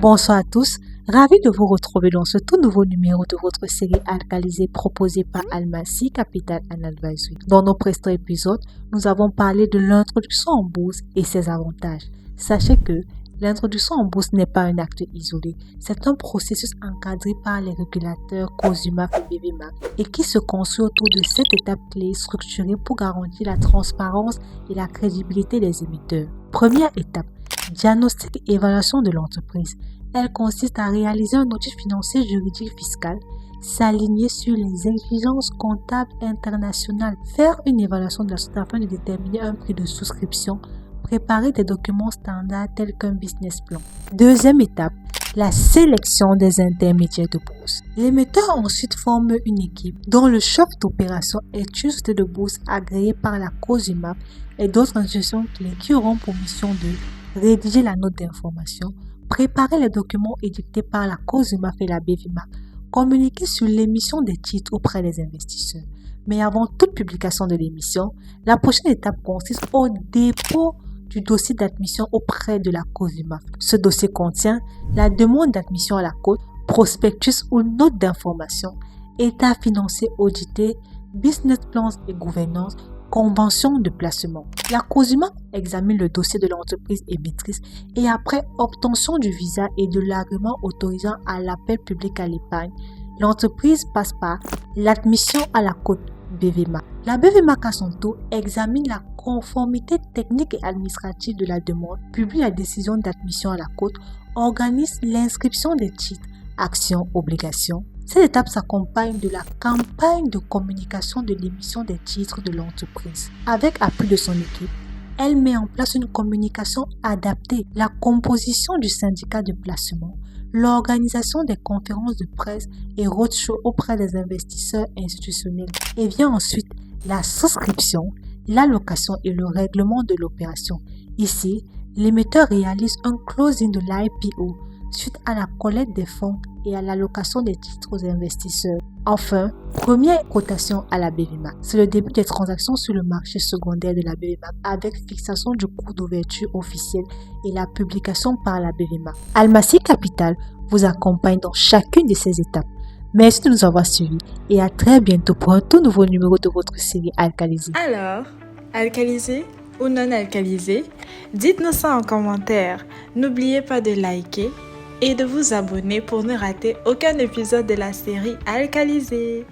Bonsoir à tous, ravi de vous retrouver dans ce tout nouveau numéro de votre série Alcalisée proposée par Almasi Capital and Advisory. Dans nos précédents épisodes, nous avons parlé de l'introduction en bourse et ses avantages. Sachez que l'introduction en bourse n'est pas un acte isolé, c'est un processus encadré par les régulateurs COSUMAF et BVMAF et qui se construit autour de 7 étapes clés structurées pour garantir la transparence et la crédibilité des émetteurs. Première étape, diagnostic et évaluation de l'entreprise. Elle consiste à réaliser un audit financier, juridique, fiscal, s'aligner sur les exigences comptables internationales, faire une évaluation de la société afin de déterminer un prix de souscription, préparer des documents standards tels qu'un business plan. Deuxième étape, la sélection des intermédiaires de bourse. L'émetteur ensuite forme une équipe dont le chef d'opération est une société de bourse agréée par la COSUMAF et d'autres institutions clés qui auront pour mission de rédiger la note d'information, préparer les documents édictés par la COSUMAF et la BVMAF, communiquer sur l'émission des titres auprès des investisseurs. Mais avant toute publication de l'émission, la prochaine étape consiste au dépôt du dossier d'admission auprès de la COSUMAF. Ce dossier contient la demande d'admission à la cote, prospectus ou note d'information, état financier audité, business plans et gouvernance, convention de placement. La COSUMAF examine le dossier de l'entreprise émettrice et après obtention du visa et de l'agrément autorisant à l'appel public à l'épargne, l'entreprise passe par l'admission à la cote BVMAF. La BVMAF à son tour examine la conformité technique et administrative de la demande, publie la décision d'admission à la cote, organise l'inscription des titres, actions, obligations. Cette étape s'accompagne de la campagne de communication de l'émission des titres de l'entreprise. Avec appui de son équipe, elle met en place une communication adaptée, la composition du syndicat de placement, l'organisation des conférences de presse et roadshow auprès des investisseurs institutionnels. Et vient ensuite la souscription, l'allocation et le règlement de l'opération. Ici, l'émetteur réalise un closing de l'IPO suite à la collecte des fonds et à l'allocation des titres aux investisseurs. Enfin, première cotation à la BVMAF. C'est le début des transactions sur le marché secondaire de la BVMAF avec fixation du cours d'ouverture officiel et la publication par la BVMAF. Almasi Capital vous accompagne dans chacune de ces étapes. Merci de nous avoir suivis et à très bientôt pour un tout nouveau numéro de votre série Alcalisée. Alors, alcalisé ou non alcalisé? Dites-nous ça en commentaire. N'oubliez pas de liker et de vous abonner pour ne rater aucun épisode de la série Alcalisée.